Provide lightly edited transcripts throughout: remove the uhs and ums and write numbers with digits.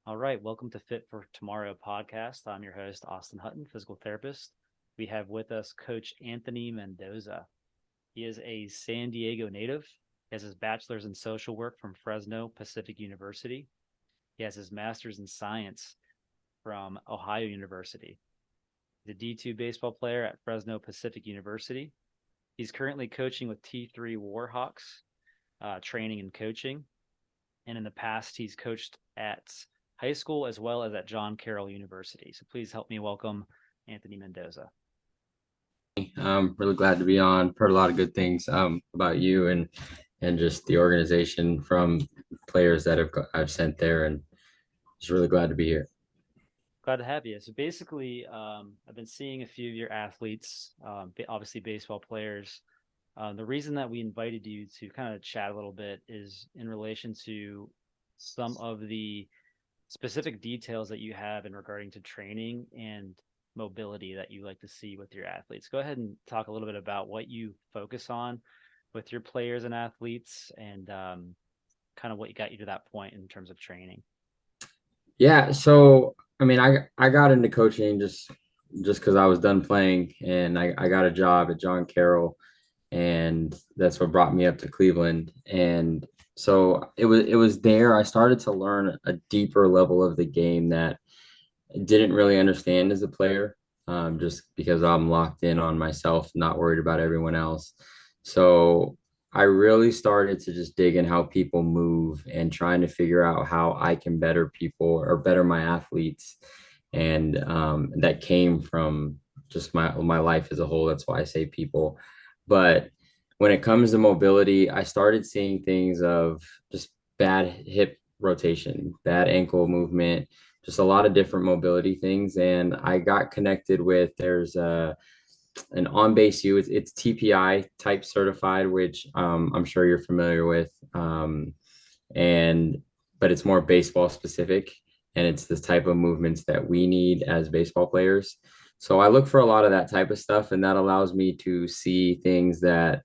All right, welcome to Fit for Tomorrow podcast. I'm your host, Austen Hutton, physical therapist. We have with us Coach Anthony Mendoza. He is a San Diego native. He has his bachelor's in social work from Fresno Pacific University. He has his master's in science from Ohio University. He's a D2 baseball player at Fresno Pacific University. He's currently coaching with T3 Warhawks, training and coaching. And in the past, he's coached at high school as well as at John Carroll University. So please help me welcome Anthony Mendoza. I'm really glad to be on. Heard a lot of good things about you and just the organization from players that I've sent there, and just really glad to be here. Glad to have you. So basically, I've been seeing a few of your athletes, obviously baseball players. The reason that we invited you to kind of chat a little bit is in relation to some of the specific details that you have in regarding to training and mobility that you like to see with your athletes. Go ahead and talk a little bit about what you focus on with your players and athletes and kind of what got you to that point in terms of training. Yeah, so I mean, I got into coaching just because I was done playing, and I got a job at John Carroll, and that's what brought me up to Cleveland. And so it was there I started to learn a deeper level of the game that didn't really understand as a player, just because I'm locked in on myself, not worried about everyone else. So I really started to just dig in how people move and trying to figure out how I can better people or better my athletes. And that came from just my life as a whole. That's why I say people. But when it comes to mobility, I started seeing things of just bad hip rotation, bad ankle movement, just a lot of different mobility things. And I got connected with there's an on base U. It's TPI type certified, which I'm sure you're familiar with. And but it's more baseball specific, and it's this type of movements that we need as baseball players. So I look for a lot of that type of stuff, and that allows me to see things that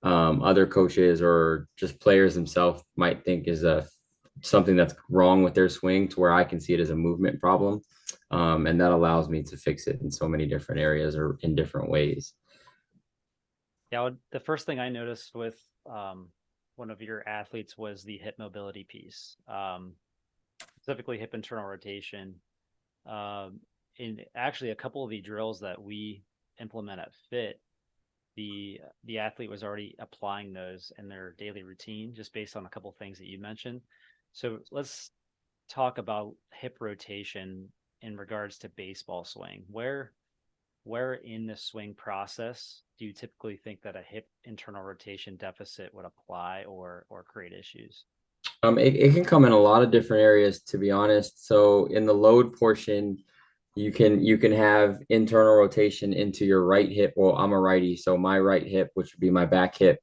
other coaches or just players themselves might think is a something that's wrong with their swing, to where I can see it as a movement problem. And that allows me to fix it in so many different areas or in different ways. Yeah, the first thing I noticed with one of your athletes was the hip mobility piece, specifically hip internal rotation. In actually a couple of the drills that we implement at Fit, the athlete was already applying those in their daily routine just based on a couple of things that you mentioned. So let's talk about hip rotation in regards to baseball swing. Where in the swing process do you typically think that a hip internal rotation deficit would apply or create issues? It can come in a lot of different areas, to be honest. So in the load portion, you can have internal rotation into your right hip. Well, I'm a righty, so my right hip, which would be my back hip,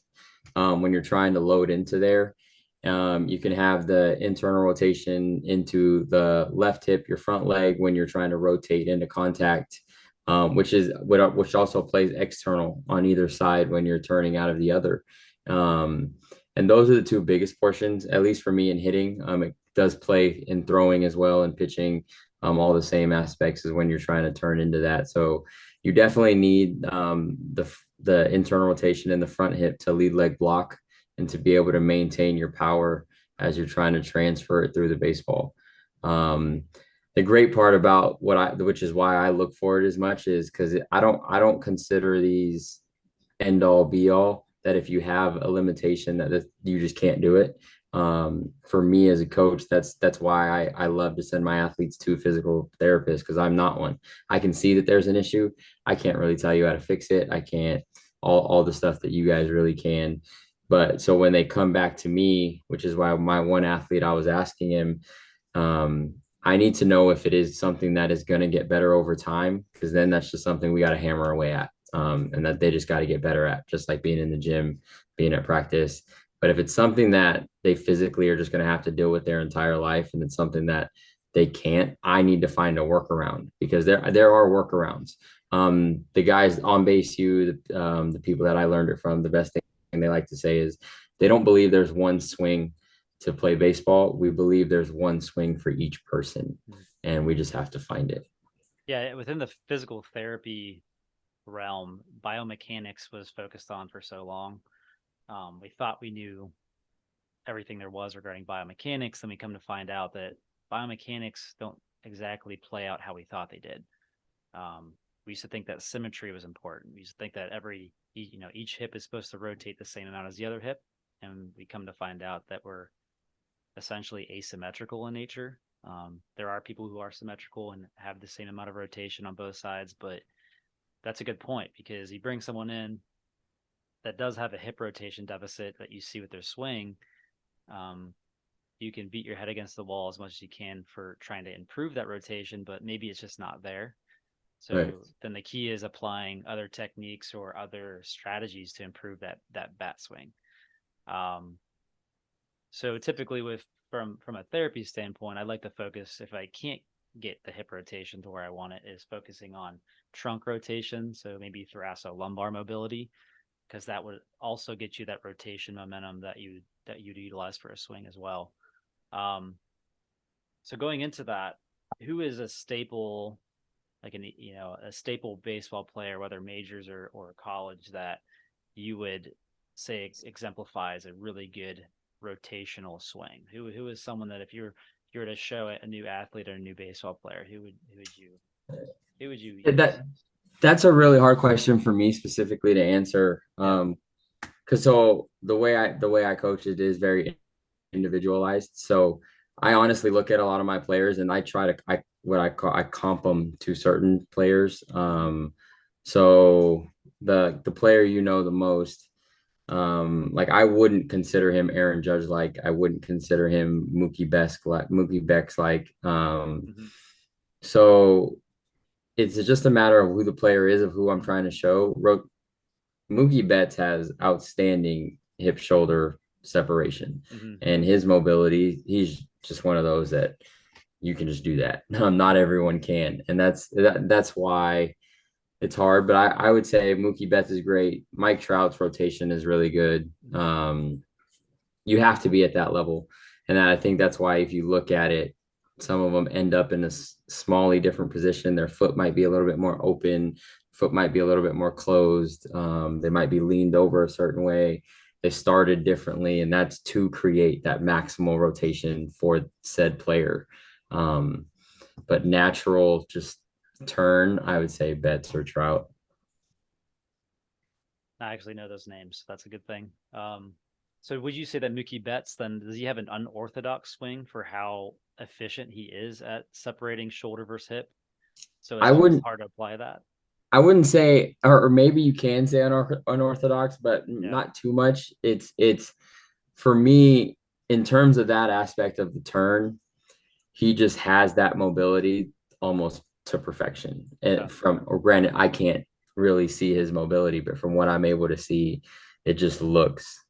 when you're trying to load into there. You can have the internal rotation into the left hip, your front leg, when you're trying to rotate into contact, which also plays external on either side when you're turning out of the other. Um, and those are the two biggest portions, at least for me in hitting. It does play in throwing as well and pitching, all the same aspects as when you're trying to turn into that. So you definitely need the internal rotation in the front hip to lead leg block and to be able to maintain your power as you're trying to transfer it through the baseball. Um, the great part about which is why I look for it as much, is because I don't consider these end all be all, that if you have a limitation that you just can't do it. For me as a coach, that's why I love to send my athletes to physical therapists, because I'm not one. I can see that there's an issue. I can't really tell you how to fix it. I can't all the stuff that you guys really can. But so when they come back to me, which is why my one athlete, I was asking him, I need to know if it is something that is going to get better over time, because then that's just something we got to hammer away at, and that they just got to get better at, just like being in the gym, being at practice. But if it's something that they physically are just going to have to deal with their entire life, and it's something that they can't, I need to find a workaround, because there are workarounds. The guys on base, the people that I learned it from, the best thing they like to say is they don't believe there's one swing to play baseball. We believe there's one swing for each person, Mhm. and we just have to find it. Yeah, within the physical therapy realm, biomechanics was focused on for so long. We thought we knew everything there was regarding biomechanics, and we come to find out that biomechanics don't exactly play out how we thought they did. We used to think that symmetry was important. We used to think that each hip is supposed to rotate the same amount as the other hip, and we come to find out that we're essentially asymmetrical in nature. There are people who are symmetrical and have the same amount of rotation on both sides, but that's a good point because you bring someone in that does have a hip rotation deficit that you see with their swing. Um, you can beat your head against the wall as much as you can for trying to improve that rotation, but maybe it's just not there. Right. So then the key is applying other techniques or other strategies to improve that bat swing. Um, so typically with from a therapy standpoint, I'd like to focus if I can't get the hip rotation to where I want it is focusing on trunk rotation, so maybe thoracolumbar mobility, because that would also get you that rotation momentum that you'd utilize for a swing as well. Um, so going into that, who is a staple like a staple baseball player, whether majors or college, that you would say exemplifies a really good rotational swing? Who is someone that if you were to show a new athlete or a new baseball player, who would you use? That's a really hard question for me specifically to answer. Yeah. Because so the way I coach it is very individualized. So I honestly look at a lot of my players and I try to I comp them to certain players. Mm-hmm. So the player you know the most, like I wouldn't consider him Aaron Judge like I wouldn't consider him Mookie Becks like. Mm-hmm. So it's just a matter of who the player is of who I'm trying to show. Mookie Betts has outstanding hip shoulder separation Mm-hmm. and his mobility. He's just one of those that you can just do that. Not everyone can, and that's why it's hard. But I would say Mookie Betts is great. Mike Trout's rotation is really good. You have to be at that level, and I think that's why if you look at it, some of them end up in a smally different position. Their foot might be a little bit more open, foot might be a little bit more closed. They might be leaned over a certain way. They started differently, and that's to create that maximal rotation for said player. Um, but natural, just turn, I would say Betts or Trout. I actually know those names. That's a good thing. So would you say that Mookie Betts then does he have an unorthodox swing for how efficient he is at separating shoulder versus hip? So it's I almost wouldn't hard to apply that. I wouldn't say, or maybe you can say unorthodox, but Yeah. not too much. It's for me in terms of that aspect of the turn, he just has that mobility almost to perfection. Okay. And or granted, I can't really see his mobility, but from what I'm able to see, it just looks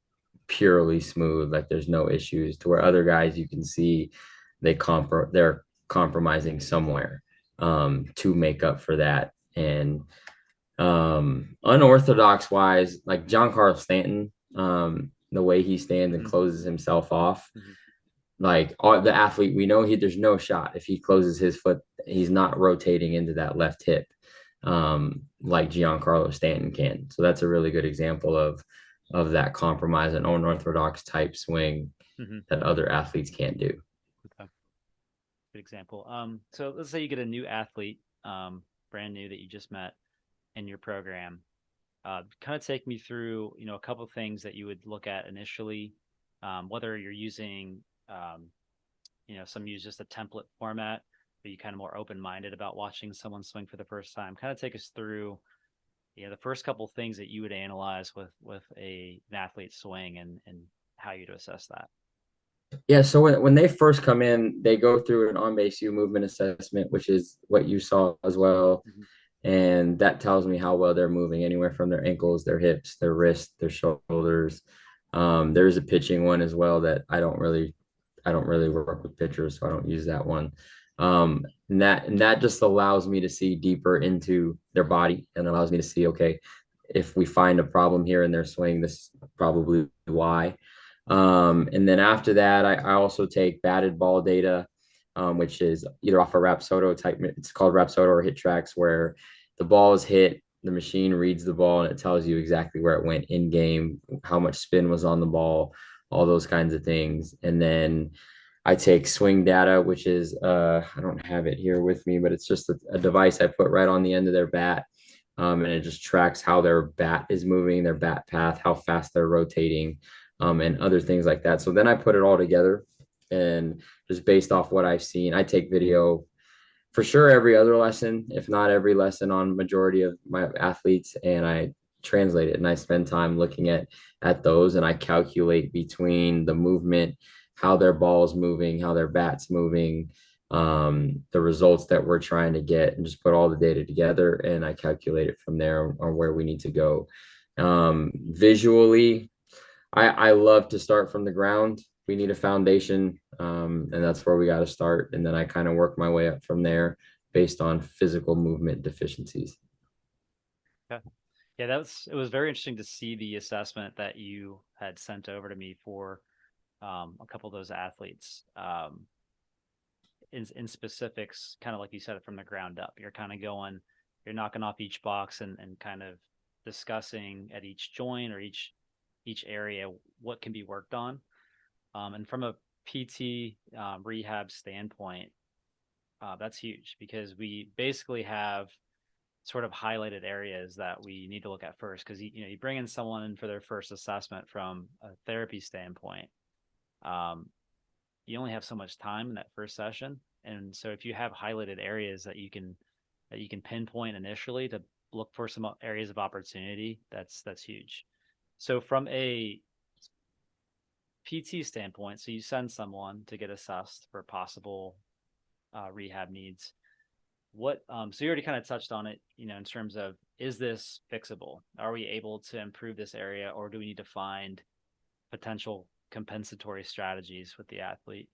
purely smooth. Like there's no issues to where other guys you can see they're compromising somewhere to make up for that. And unorthodox wise, like Giancarlo Stanton, the way he stands and Mm-hmm. closes himself off, Mm-hmm. like all the athlete we know, there's no shot if he closes his foot, he's not rotating into that left hip, like Giancarlo Stanton can. So that's a really good example of that compromise and unorthodox type swing Mm-hmm. that other athletes can't do. Okay. Good example. So let's say you get a new athlete, brand new that you just met in your program. Kind of take me through, a couple of things that you would look at initially, whether you're using, some use just a template format, but you kind of more open-minded about watching someone swing for the first time. Kind of take us through, the first couple of things that you would analyze with an athlete's swing and how you'd assess that. Yeah, so when they first come in, they go through an on base U movement assessment, which is what you saw as well. Mm-hmm. And that tells me how well they're moving anywhere from their ankles, their hips, their wrists, their shoulders. There's a pitching one as well that I don't really work with pitchers, so I don't use that one. And that just allows me to see deeper into their body and allows me to see, okay, if we find a problem here in their swing, this is probably why. And then after that, I also take batted ball data, which is either off a Rapsodo type, it's called Rapsodo or Hit Tracks, where the ball is hit, the machine reads the ball and it tells you exactly where it went in game, how much spin was on the ball, all those kinds of things. And then I take swing data, which is I don't have it here with me, but it's just a device I put right on the end of their bat. And it just tracks how their bat is moving, their bat path, how fast they're rotating, and other things like that. So then I put it all together and just based off what I've seen, I take video for sure every other lesson, if not every lesson on majority of my athletes, and I translate it and I spend time looking at those and I calculate between the movement, how their ball's moving, how their bat's moving, the results that we're trying to get, and just put all the data together and I calculate it from there on where we need to go. Visually, I love to start from the ground. We need a foundation, and that's where we got to start. And then I kind of work my way up from there based on physical movement deficiencies. Okay. Yeah, it was very interesting to see the assessment that you had sent over to me for a couple of those athletes. In specifics, kind of like you said it from the ground up. You're kind of going, you're knocking off each box and kind of discussing at each joint or each area what can be worked on. And from a PT rehab standpoint, that's huge because we basically have sort of highlighted areas that we need to look at first. Because you bring in someone in for their first assessment from a therapy standpoint. Um, you only have so much time in that first session, and so if you have highlighted areas that you can pinpoint initially to look for some areas of opportunity, that's huge. So from a PT standpoint, so you send someone to get assessed for possible rehab needs. So you already kind of touched on it, in terms of, is this fixable? Are we able to improve this area, or do we need to find potential compensatory strategies with the athlete?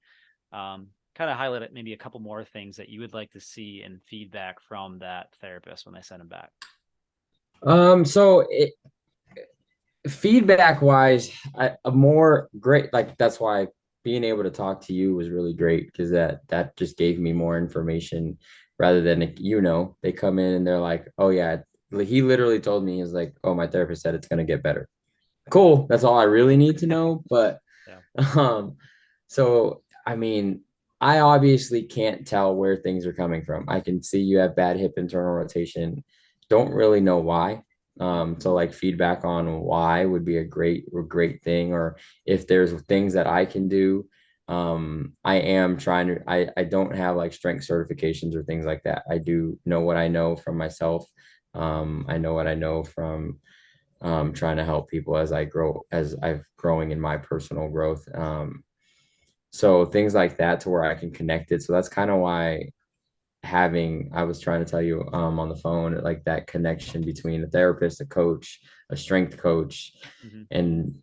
Kind of highlight maybe a couple more things that you would like to see in feedback from that therapist when they send them back. So feedback wise, a more great, like that's why being able to talk to you was really great because that just gave me more information rather than they come in and they're like, oh yeah, he literally told me, he's like, oh, my therapist said it's going to get better. Cool, that's all I really need to know. But Yeah. um so I mean, I obviously can't tell where things are coming from. I can see you have bad hip internal rotation, don't really know why. So like feedback on why would be a great thing, or if there's things that I can do. I am trying to, I don't have like strength certifications or things like that. I do know what I know from myself. I know what I know from trying to help people as I grow, as I've growing in my personal growth. So things like that to where I can connect it. So that's kind of why I was trying to tell you on the phone, like that connection between a therapist, a coach, a strength coach, Mm-hmm. and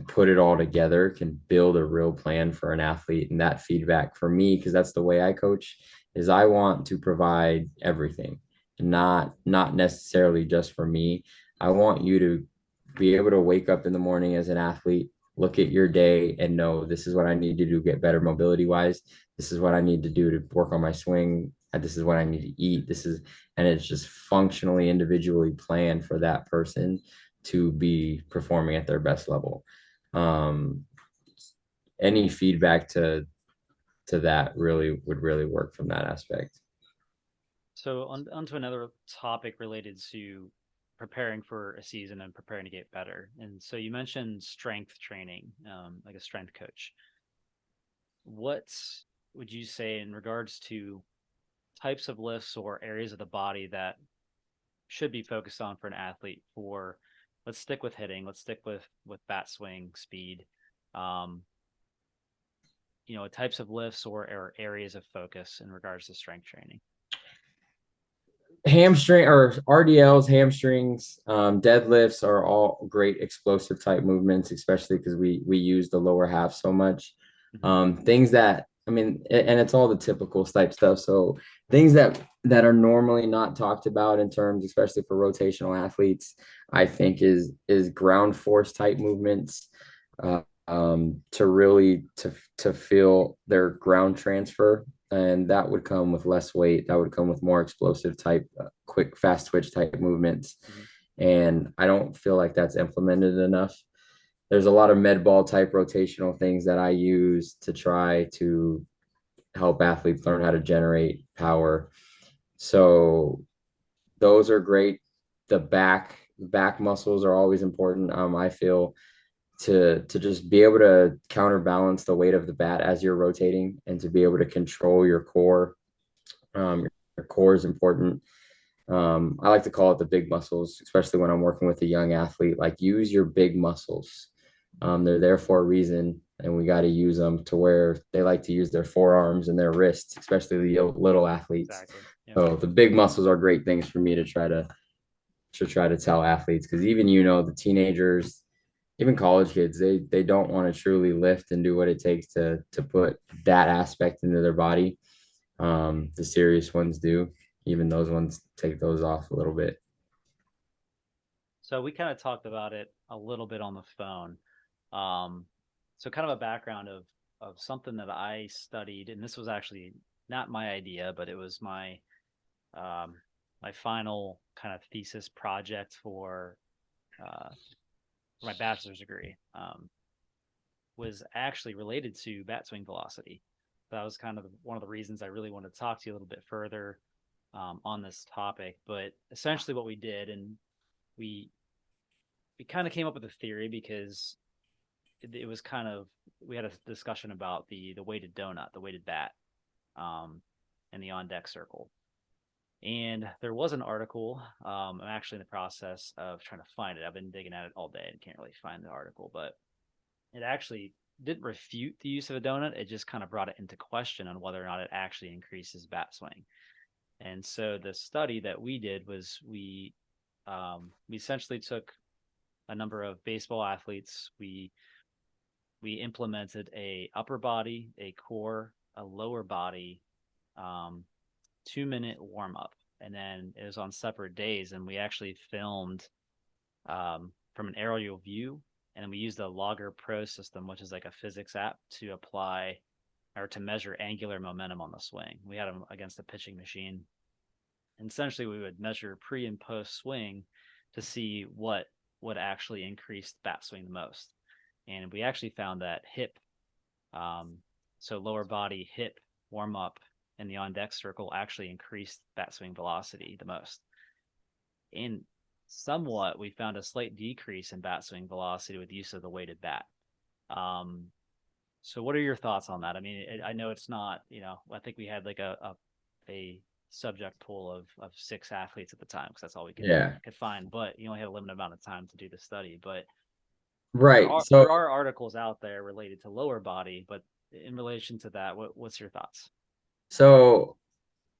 put it all together can build a real plan for an athlete. And that feedback for me, because that's the way I coach, is I want to provide everything, not necessarily just for me. I want you to be able to wake up in the morning as an athlete, look at your day and know this is what I need to do to get better mobility wise. This is what I need to do to work on my swing. This is what I need to eat. And it's just functionally, individually planned for that person to be performing at their best level. Um, any feedback to that really would really work from that aspect. So onto another topic related to preparing for a season and preparing to get better. And so you mentioned strength training, like a strength coach. What would you say in regards to types of lifts or areas of the body that should be focused on for an athlete for, let's stick with hitting, let's stick with bat swing speed, um, types of lifts or areas of focus in regards to strength training? Hamstring or RDLs, hamstrings, deadlifts are all great explosive type movements, especially because we use the lower half so much. Mm-hmm. Things that I mean, and it's all the typical type stuff. So things that are normally not talked about in terms, especially for rotational athletes, I think is ground force type movements. to really to feel their ground transfer, and that would come with less weight. That would come with more explosive type, quick, fast twitch type movements. Mhm. And I don't feel like that's implemented enough. There's a lot of med ball type rotational things that I use to try to help athletes learn how to generate power. So those are great. The back muscles are always important. I feel to just be able to counterbalance the weight of the bat as you're rotating and to be able to control your core. Your core is important. I like to call it the big muscles, especially when I'm working with a young athlete. Like use your big muscles. They're there for a reason, and we got to use them to where they like to use their forearms and their wrists, especially the little athletes. Exactly. Yeah. So the big muscles are great things for me to try to tell athletes because even the teenagers, even college kids, they don't want to truly lift and do what it takes to put that aspect into their body. The serious ones do. Even those ones take those off a little bit. So we kind of talked about it a little bit on the phone. Um, so kind of a background of something that I studied, and this was actually not my idea, but it was um, my final kind of thesis project uh, for my bachelor's degree. Was actually related to bat swing velocity. That was kind of one of the reasons I really wanted to talk to you a little bit further on this topic. But essentially, what we did, and we we kind of came up with a theory because it was kind of we had a discussion about the weighted donut, the weighted bat, um, and the on deck circle. And there was an article. I'm actually in the process of trying to find it. I've been digging at it all day and can't really find the article, but it actually didn't refute the use of a donut. It just kind of brought it into question on whether or not it actually increases bat swing. And so the study that we did was we essentially took a number of baseball athletes. We implemented a upper body, a core, a lower body, 2 minute warm up, and then it was on separate days. And we actually filmed from an aerial view, and then we used the Logger Pro system, which is like a physics app to apply or to measure angular momentum on the swing. We had them against a pitching machine, and essentially we would measure pre and post swing to see what would actually increase bat swing the most. And we actually found that hip, um, so lower body hip warm up in the on deck circle actually increased bat swing velocity the most. And somewhat, we found a slight decrease in bat swing velocity with use of the weighted bat. Um, so, what are your thoughts on that? I mean, I know it's not, I think we had like a subject pool of 6 athletes at the time because that's all we Yeah. could find. But you only had a limited amount of time to do the study. But there Right. are So there are articles out there related to lower body. But in relation to that, what's your thoughts? so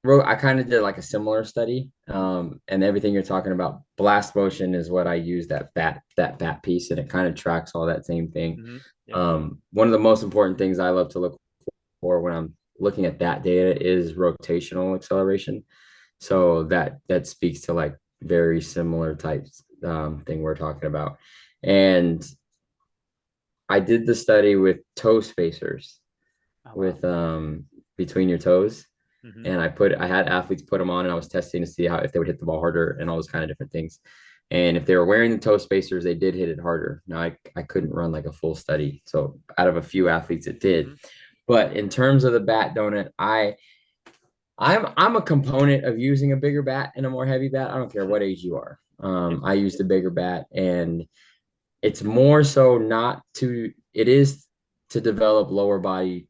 I kind of did like a similar study. And everything you're talking about, blast motion is what I use that bat piece, and it kind of tracks all that same thing. Mm-hmm. Yep. One of the most important things I love to look for when I'm looking at that data is rotational acceleration. So that speaks to like very similar types thing we're talking about. And I did the study with toe spacers Oh wow. with between your toes. Mm-hmm. And I had athletes put them on and I was testing to see how if they would hit the ball harder and all those kind of different things. And if they were wearing the toe spacers, they did hit it harder. Now I couldn't run like a full study. So out of a few athletes it did. Mm-hmm. But in terms of the bat donut, I'm a component of using a bigger bat and a more heavy bat. I don't care what age you are. Yep. I used a bigger bat, and it's more so not to it is to develop lower body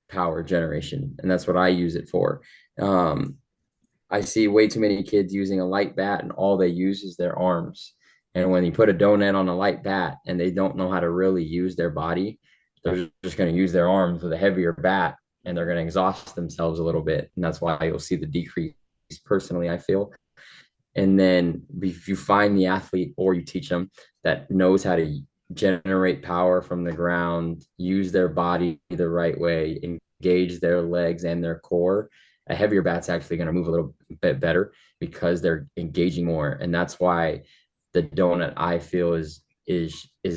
power generation, and that's what I use it for. Um, I see way too many kids using a light bat, and all they use is their arms. And when you put a donut on a light bat and they don't know how to really use their body, they're just going to use their arms with a heavier bat, and they're Mm-hmm. going to exhaust themselves a little bit. And that's why you'll see the decrease personally, I feel. And then if you find the athlete or you teach them that knows how to generate power from the ground, use their body the right way, engage their legs and their core, a heavier bat's actually going to move a little bit better because they're engaging more. And that's why the donut I feel is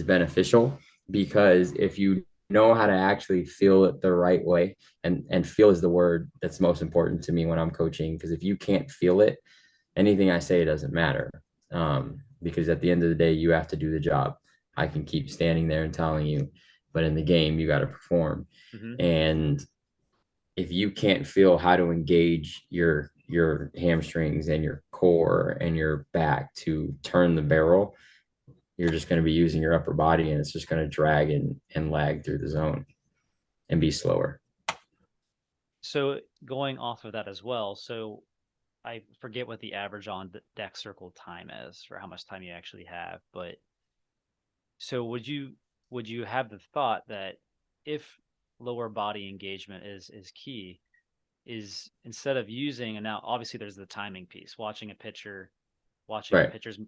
beneficial. because if you know how to actually feel it the right way, and feel is the word that's most important to me when I'm coaching, because if you can't feel it, anything I say doesn't matter. Because at the end of the day, you have to do the job. I can keep standing there and telling you, but in the game, you got to perform. Hmm. And if you can't feel how to engage your hamstrings and your core and your back to turn the barrel, you're just going to be using your upper body, and it's just going to drag and lag through the zone and be slower. So going off of that as well, so I forget what the average on deck circle time is for how much time you actually have, but so would you have the thought that if lower body engagement is key, is instead of using, and now obviously there's the timing piece, watching a Right. pitcher's,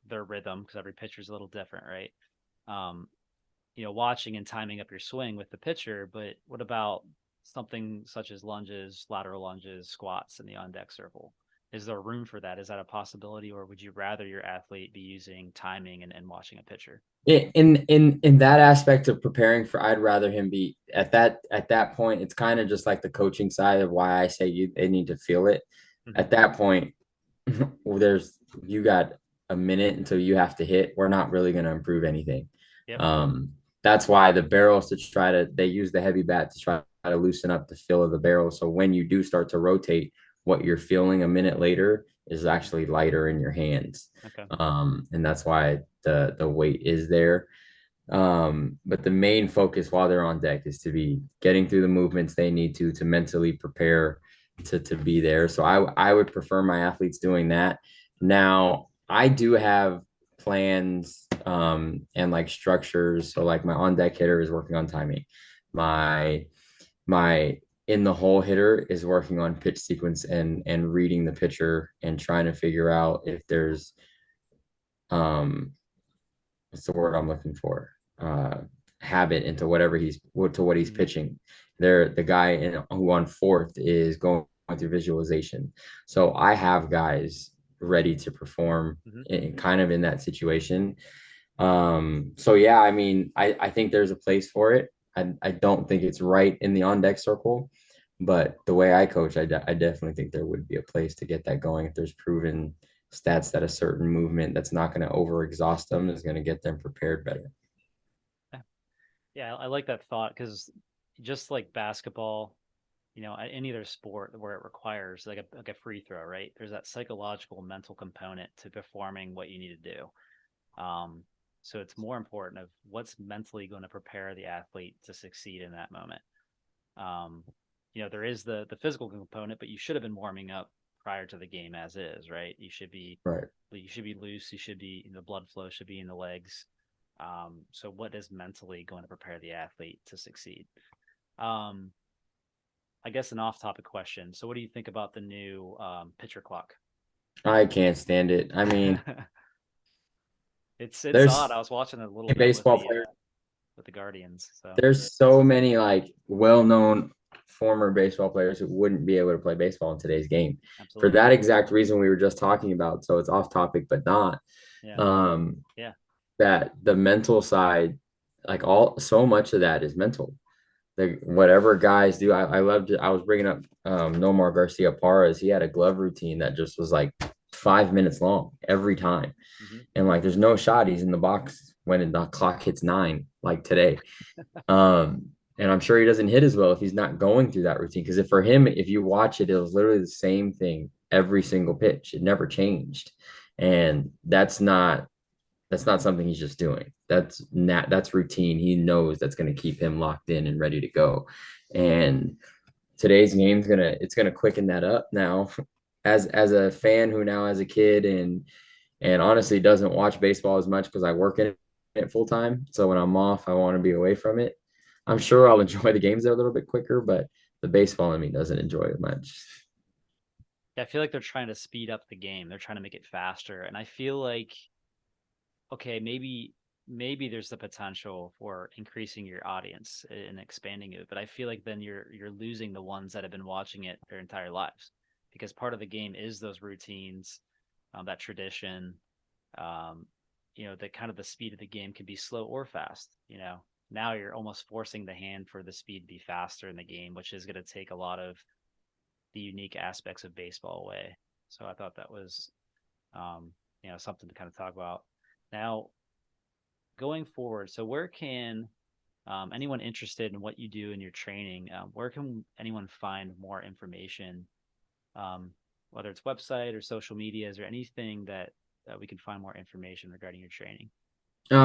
their rhythm, because every pitcher is a little different, right? Um, watching and timing up your swing with the pitcher, but what about something such as lunges, lateral lunges, squats in the on deck circle? Is there room for that? Is that a possibility, or would you rather your athlete be using timing and watching a pitcher? In that aspect of preparing for, I'd rather him be at that point. It's kind of just like the coaching side of why I say they need to feel it. Hmm. At that point, well, you got a minute until you have to hit. We're not really going to improve anything. Yep. Um, that's why the barrels to try to they use the heavy bat to try to loosen up the feel of the barrel. So when you do start to rotate, what you're feeling a minute later is Hmm. actually lighter in your hands. Okay. And that's why the weight is there. But the main focus while they're on deck is to be getting through the movements they need to mentally prepare to be there. So I would prefer my athletes doing that. Now I do have plans and like structures. So like my on deck hitter is working on timing. My in the hole hitter is working on pitch sequence and reading the pitcher and trying to figure out if there's um what's the word I'm looking for? Habit into whatever to what he's Hmm. pitching. The guy who on fourth is going through visualization. So I have guys ready to perform Hmm. kind of in that situation. So yeah, I mean, I think there's a place for it. I don't think it's right in the on deck circle, but the way I coach, I definitely think there would be a place to get that going if there's proven stats that a certain movement that's not going to over exhaust them is going to get them prepared better. Yeah, I like that thought, because just like basketball, any other sport where it requires like a free throw, right? There's that psychological, mental component to performing what you need to do. Um, so it's more important of what's mentally going to prepare the athlete to succeed in that moment. Um, there is the physical component, but you should have been warming up prior to the game as is, right? Right. You should be loose. You should be the blood flow should be in the legs. So what is mentally going to prepare the athlete to succeed? Um, I guess an off-topic question. So what do you think about the new pitcher clock? I can't stand it. I mean, It's odd. there's I was watching a little bit baseball players. with the Guardians. So There's so many like well-known former baseball players who wouldn't be able to play baseball in today's game for absolutely. that exact reason we were just talking about. So it's off topic, but not. Yeah. Um, Yeah. that the mental side, like all so much of that is mental. The whatever guys do, I loved it. I was bringing up Nomar Garcia Parras. He had a glove routine that just was like 5 minutes long every time, Hmm. and like there's no shot. He's in the box when the clock hits 9, like today. And I'm sure he doesn't hit as well if he's not going through that routine. Because if for him, if you watch it, it was literally the same thing every single pitch. It never changed, and that's not something he's just doing. That's routine. He knows that's going to keep him locked in and ready to go. And today's game's gonna quicken that up now. As a fan who now has a kid and honestly doesn't watch baseball as much because I work in it full time. So when I'm off, I want to be away from it. I'm sure I'll enjoy the games there a little bit quicker, but the baseball in me doesn't enjoy it much. Yeah, I feel like they're trying to speed up the game. They're trying to make it faster, and I feel like okay, maybe there's the potential for increasing your audience and expanding it, but I feel like then you're losing the ones that have been watching it their entire lives, because part of the game is those routines, that tradition. Um, the kind of the speed of the game can be slow or fast. Now you're almost forcing the hand for the speed to be faster in the game, which is going to take a lot of the unique aspects of baseball away. So I thought that was, something to kind of talk about. Now, going forward, so where can anyone interested in what you do in your training, where can anyone find more information, whether it's website or social media? Is there anything that we can find more information regarding your training?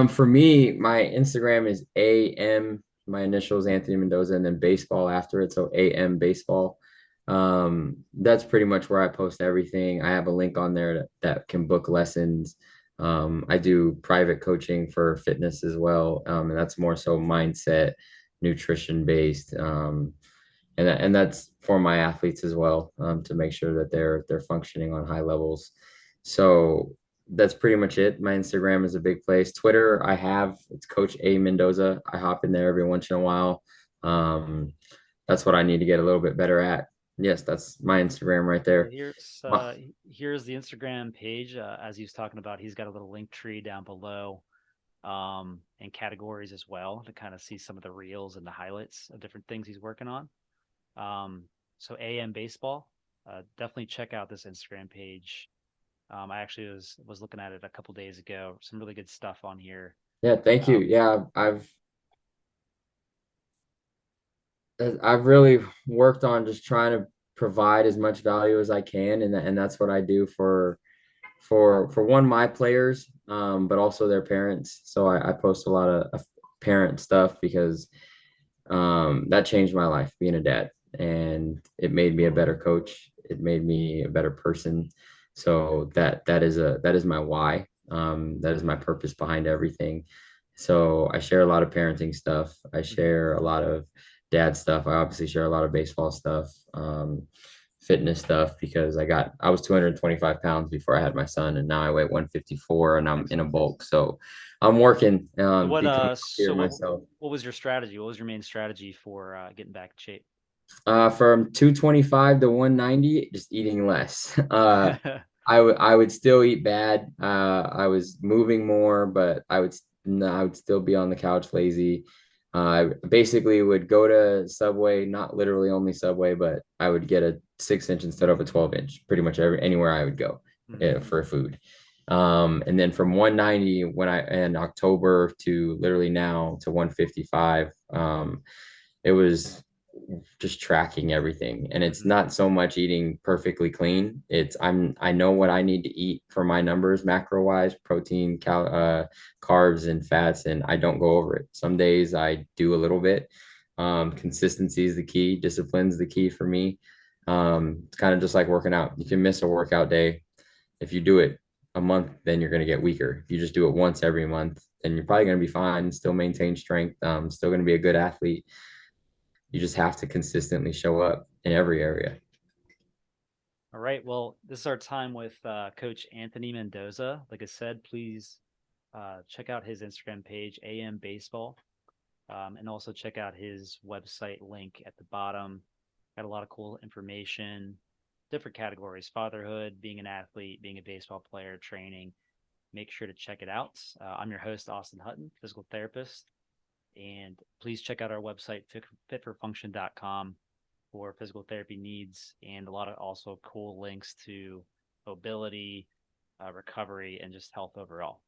For me, my Instagram is AM, my initials Anthony Mendoza, and then baseball after it. So AM baseball. That's pretty much where I post everything. I have a link on there that can book lessons. I do private coaching for fitness as well. And that's more so mindset, nutrition based. And that's for my athletes as well, to make sure that they're functioning on high levels. So that's pretty much it. My Instagram is a big place. Twitter, it's Coach A Mendoza. I hop in there every once in a while. Um, that's what I need to get a little bit better at. Yes, that's my Instagram right Well, there. here's the Instagram page. As he was talking about, he's got a little link tree down below, and categories as well to kind of see some of the reels and the highlights of different things he's working on. Um, so AM baseball, definitely check out this Instagram page. I actually was looking at it a couple days ago. Some really good stuff on here. Yeah, thank you. Um, Yeah, I've really worked on just trying to provide as much value as I can, and that's what I do for one my players, but also their parents. So I post a lot of parent stuff because that changed my life being a dad, and it made me a better coach. It made me a better person. So that is my why. That is my purpose behind everything. So I share a lot of parenting stuff. I mhm. share a lot of dad stuff. I obviously share a lot of baseball stuff, fitness stuff, because I was 225 pounds before I had my son, and now I weigh 154, and I'm in a Excellent. bulk. So I'm working, So what becoming so healthier myself. what was your strategy? What was your main strategy for getting back in shape? From 225 to 190, just eating less. I would still eat bad. I was moving more, but no, I would still be on the couch lazy. I basically would go to Subway, not literally only Subway, but I would get a 6 inch instead of a 12 inch, pretty much anywhere I would go, Mhm. for food. And then from 190 in October to literally now to 155, it was just tracking everything, and it's Mhm. not so much eating perfectly clean. I know what I need to eat for my numbers, macro wise, protein, carbs and fats, and I don't go over it. Some days I do a little bit. Consistency is the key, discipline's the key for me. It's kind of just like working out. You can miss a workout day. If you do it a month, then you're going to get weaker. If you just do it once every month, then you're probably going to be fine, still maintain strength, still going to be a good athlete. You just have to consistently show up in every area. All right. Well, this is our time with Coach Anthony Mendoza. Like I said, please check out his Instagram page, AM Baseball, and also check out his website link at the bottom. Got a lot of cool information, different categories: fatherhood, being an athlete, being a baseball player, training. Make sure to check it out. I'm your host, Austen Hutton, physical therapist. And please check out our website, fitforfunction.com, for physical therapy needs and a lot of also cool links to mobility, recovery, and just health overall.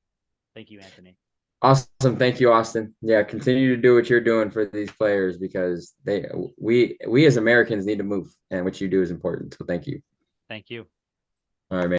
Thank you, Anthony. Awesome. Thank you, Austin. Yeah, continue to do what you're doing for these players, because we as Americans need to move, and what you do is important. So thank you. Thank you. All right, man.